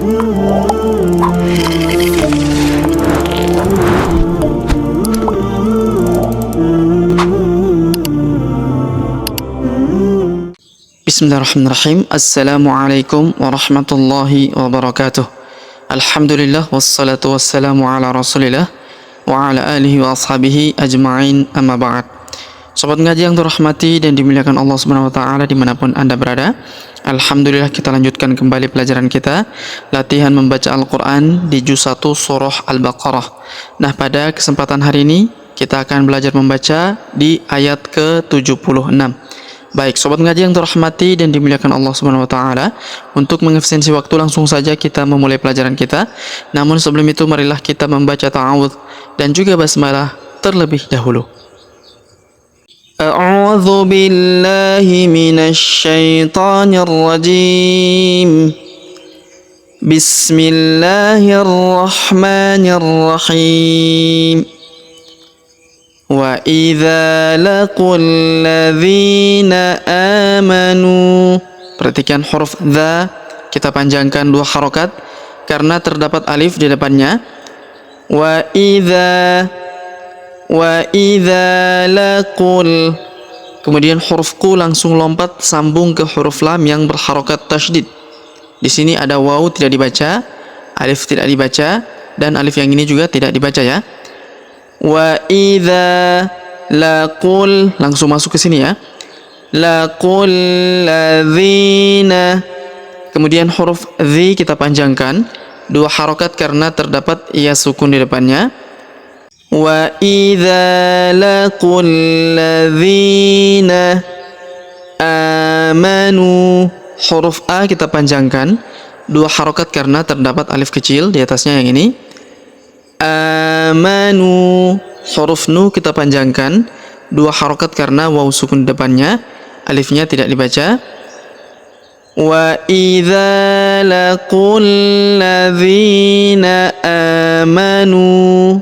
Bismillahirrahmanirrahim. Assalamualaikum warahmatullahi wabarakatuh. Alhamdulillah wassalatu wassalamu ala rasulillah wa ala alihi wa ashabihi ajma'in, amma ba'd. Sobat ngaji yang dirahmati dan dimuliakan Allah Subhanahu wa taala dimanapun Anda berada. Alhamdulillah kita lanjutkan kembali pelajaran kita, latihan membaca Al-Qur'an di juz 1 surah Al-Baqarah. Nah, pada kesempatan hari ini kita akan belajar membaca di ayat ke-76. Baik, sobat ngaji yang terhormati dan dimuliakan Allah Subhanahu wa taala, untuk mengefisiensi waktu langsung saja kita memulai pelajaran kita. Namun sebelum itu marilah kita membaca ta'awudz dan juga basmalah terlebih dahulu. A'udzu billahi minasy syaithanir rajim. Bismillahirrahmanirrahim. Wa idza laqul ladzina amanu. Perhatikan huruf dza kita panjangkan 2 harokat karena terdapat alif di depannya. Wa idza laqul. Kemudian huruf ku langsung lompat sambung ke huruf lam yang berharokat tasydid. Di sini ada waw tidak dibaca, alif tidak dibaca, dan alif yang ini juga tidak dibaca ya. Wa idza laqul, langsung masuk ke sini ya. Laqul ladzina. Kemudian huruf dzi kita panjangkan 2 harokat karena terdapat ia sukun di depannya. Wa idza laqul ladzina amanu. Huruf a kita panjangkan 2 harokat karena terdapat alif kecil di atasnya yang ini. Amanu. Huruf nu kita panjangkan 2 harokat karena waw sukun depannya, alifnya tidak dibaca. Wa idza laqul ladzina amanu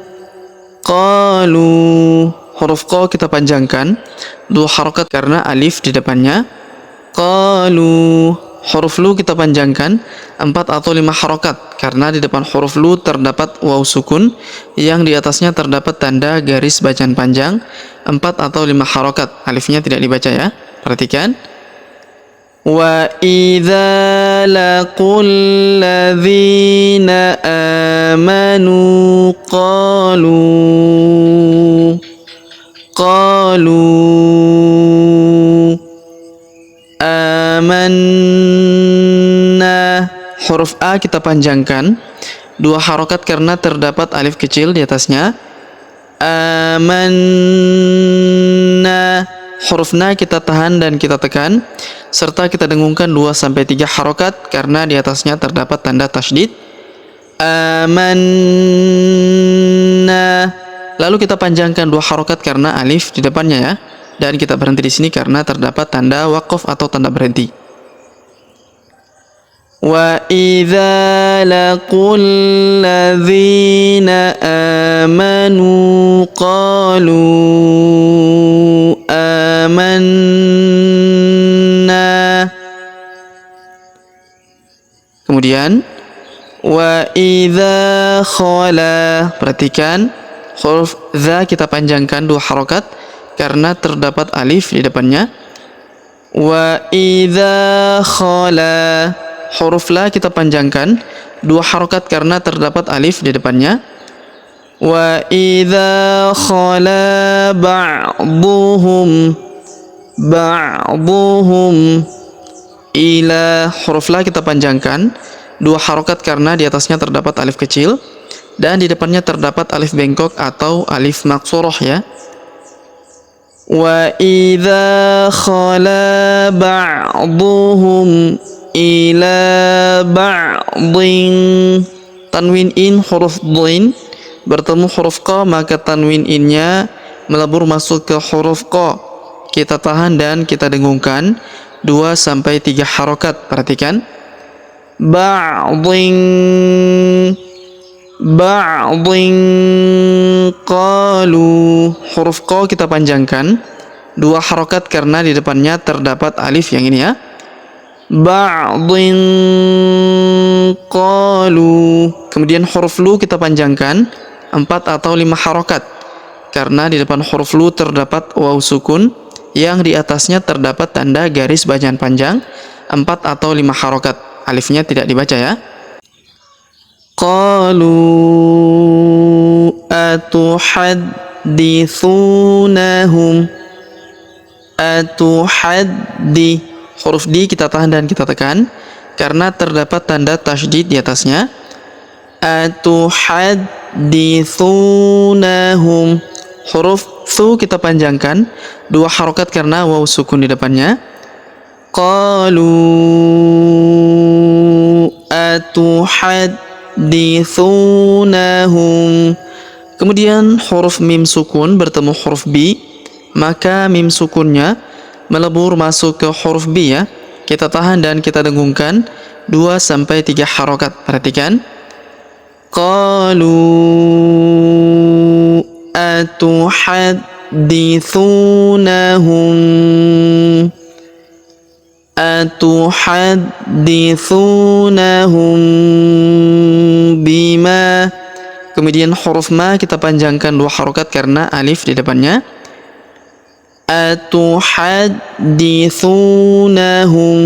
qalu. Huruf qa kita panjangkan 2 harokat karena alif di depannya. Qalu. Huruf lu kita panjangkan 4 atau 5 harokat karena di depan huruf lu terdapat waw sukun yang di atasnya terdapat tanda garis bacaan panjang 4 atau 5 harokat, alifnya tidak dibaca ya. Perhatikan. Wa idza laqul ladzina amanu qalu amanna. Huruf a kita panjangkan 2 harokat karena terdapat alif kecil di atasnya. Amanna. Huruf na kita tahan dan kita tekan serta kita dengungkan 2-3 harokat karena di atasnya terdapat tanda tasydid. Amanna. Lalu kita panjangkan 2 harokat karena alif di depannya ya. Dan kita berhenti di sini karena terdapat tanda waqaf atau tanda berhenti. Wa idza laqul ladzina amanu qalu amanna. Kemudian wa idza khala. Perhatikan huruf dza kita panjangkan 2 harokat karena terdapat alif di depannya. Wa idza khala. Huruf la kita panjangkan 2 harokat karena terdapat alif di depannya. Wa idza khala ba'duhum ila. Huruf la kita panjangkan 2 harokat karena di atasnya terdapat alif kecil dan di depannya terdapat alif bengkok atau alif maksurah ya. Wa idza khala ba'duhum ila ba'din. Tanwin in huruf dhin bertemu huruf qa, maka tanwin innya melebur masuk ke huruf qa. Kita tahan dan kita dengungkan 2-3 harokat. Perhatikan. Ba'din qalu. Huruf qa kita panjangkan 2 harokat karena di depannya terdapat alif yang ini ya. Ba'din qalu Kemudian huruf lu kita panjangkan 4 atau 5 harokat, karena di depan huruf lu terdapat waw sukun, yang di atasnya terdapat tanda garis bacaan panjang 4 atau 5 harokat. Alifnya tidak dibaca ya. Qalu atuhaddithunahum. Atuhaddi, huruf di kita tahan dan kita tekan karena terdapat tanda tasydid di atasnya. Atuhaddithunahum, huruf thu kita panjangkan 2 harokat karena waw sukun di depannya. Qalu atuhaddithunahum. Kemudian huruf mim sukun bertemu huruf bi, maka mim sukunnya melebur masuk ke huruf B ya. Kita tahan dan kita dengungkan 2-3 harokat. Perhatikan. Qalu atuhaddithunahum. Atuhaddithunahum bima. Kemudian huruf ma kita panjangkan 2 harokat karena alif di depannya. Atuhaddithunahum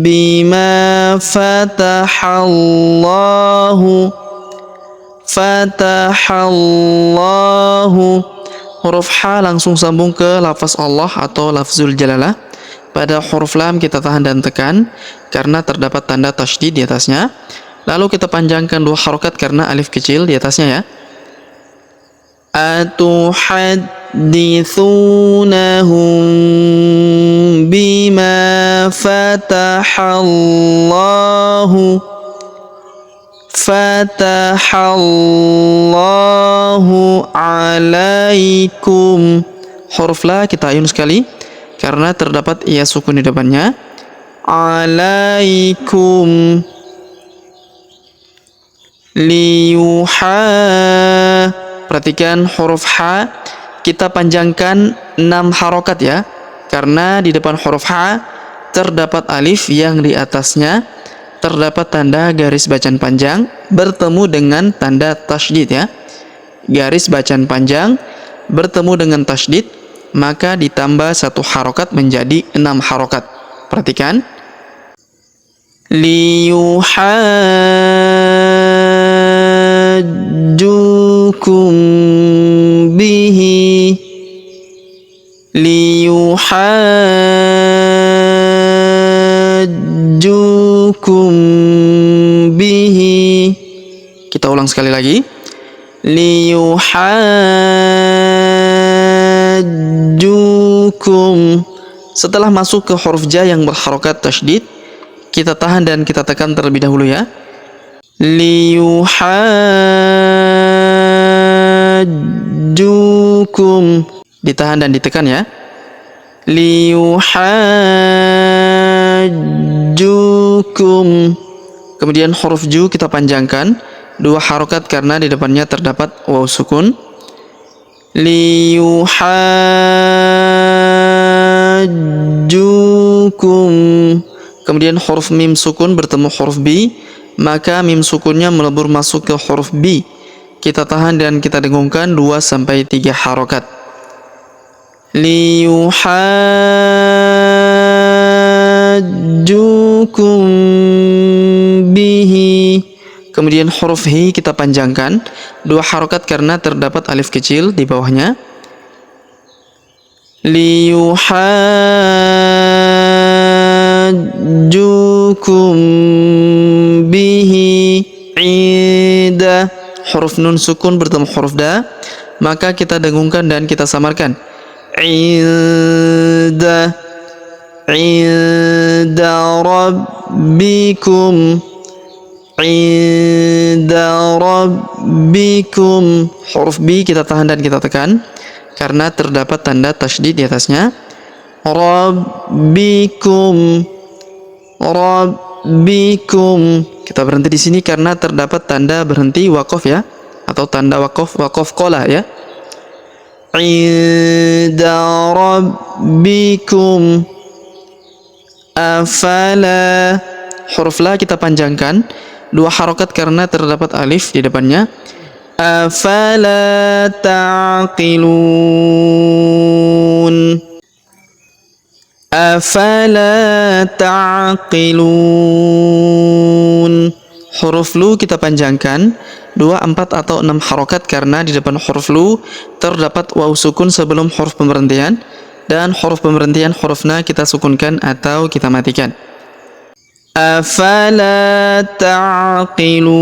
bima fatahallahu. Fatahallahu, huruf ha langsung sambung ke lafaz Allah atau lafzul jalalah. Pada huruf lam kita tahan dan tekan karena terdapat tanda tasydid di atasnya. Lalu kita panjangkan 2 harokat karena alif kecil di atasnya ya. Atuhaddithunahum bima fatahallahu. Fatahallahu alaikum. Huruf la kita ayun sekali karena terdapat iya sukun di depannya. Alaikum. Liyuha, perhatikan huruf ha kita panjangkan 6 harokat ya, karena di depan huruf ha terdapat alif yang di atasnya terdapat tanda garis bacaan panjang bertemu dengan tanda tasydid ya. Garis bacaan panjang bertemu dengan tasydid, maka ditambah 1 harokat menjadi 6 harokat. Perhatikan. Liyuhajjukum bihi. Liyuhajjukum bihi. Kita ulang sekali lagi. Liyuhajjukum. Setelah masuk ke huruf ja yang berharokat tasydid, kita tahan dan kita tekan terlebih dahulu ya. Liyuhajjukum, ditahan dan ditekan ya. Liyuhajjukum. Kemudian huruf ju kita panjangkan 2 harokat karena di depannya terdapat waw sukun. Liyuhajjukum. Kemudian huruf mim sukun bertemu huruf b, maka mim sukunnya melebur masuk ke huruf b. Kita tahan dan kita dengungkan 2-3 harokat. Liyuhajjukum bihi. Kemudian huruf hi kita panjangkan 2 harokat karena terdapat alif kecil di bawahnya. Liyuhajjukum bihi ida. Huruf nun sukun bertemu huruf da, maka kita dengungkan dan kita samarkan. Ida. Ida rabbikum. Ida rabbikum. Huruf b kita tahan dan kita tekan karena terdapat tanda tasydid di atasnya. Rabbikum. Rabbikum. Kita berhenti di sini karena terdapat tanda berhenti waqaf ya, atau tanda waqaf qolah ya. Inda rabbikum. Afala. Huruf la kita panjangkan dua harokat karena terdapat alif di depannya. Afala ta'qilun. Afala ta'qilun. Huruf lu kita panjangkan 2, 4 atau 6 harokat karena di depan huruf lu terdapat waw sukun sebelum huruf pemberhentian, dan huruf pemberhentian huruf na kita sukunkan atau kita matikan. Afala ta'qilun.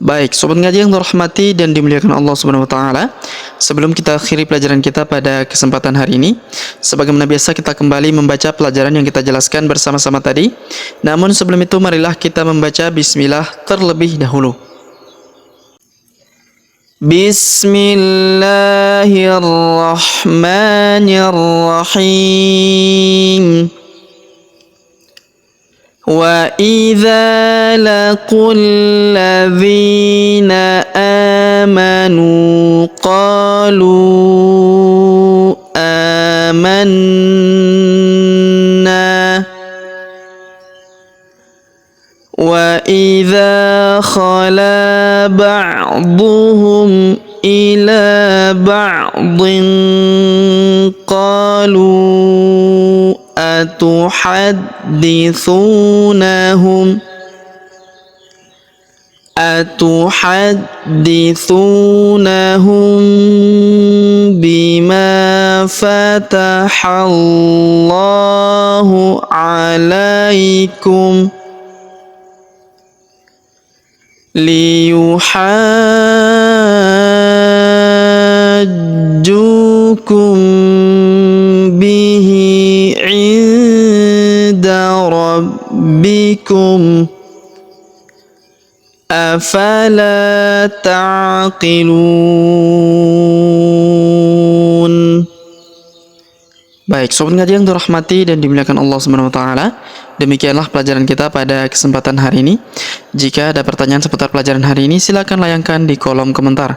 Baik, sobat ngaji yang dirahmati dan dimuliakan Allah Subhanahu wa taala. Sebelum kita akhiri pelajaran kita pada kesempatan hari ini, sebagaimana biasa kita kembali membaca pelajaran yang kita jelaskan bersama-sama tadi. Namun sebelum itu marilah kita membaca bismillah terlebih dahulu. Bismillahirrahmanirrahim. Wa idza laqul ladzina amanu qalu amanna wa idza khala ba'dhum ila ba'dhin qalu atuhaddithunahum bima fatahallahu alaikum liyuhajjukum bihi inda rabbikum afala ta'qilun. Baik, sobat ngaji yang dirahmati dan dimuliakan Allah Subhanahu wa taala, demikianlah pelajaran kita pada kesempatan hari ini. Jika ada pertanyaan seputar pelajaran hari ini, silakan layangkan di kolom komentar.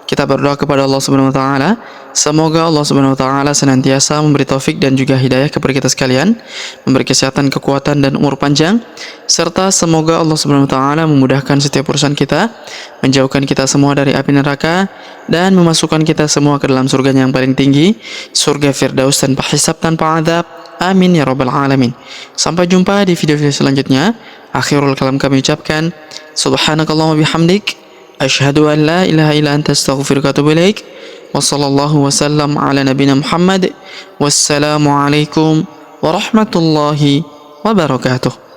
Kita berdoa kepada Allah Subhanahu wa taala, semoga Allah Subhanahu wa taala senantiasa memberi taufik dan juga hidayah kepada kita sekalian, memberi kesehatan, kekuatan dan umur panjang, serta semoga Allah Subhanahu wa taala memudahkan setiap urusan kita, menjauhkan kita semua dari api neraka dan memasukkan kita semua ke dalam surganya yang paling tinggi, surga Firdaus tanpa hisab, tanpa azab. Amin ya rabbal alamin. Sampai jumpa di video-video selanjutnya. Akhirul kalam kami ucapkan subhanakallahumma bihamdik asyhadu an la ilaha illa anta astaghfiruka wa atubu ilaik. Wa sallallahu wasallam ala nabiyina Muhammad. Wassalamu alaikum warahmatullahi wabarakatuh.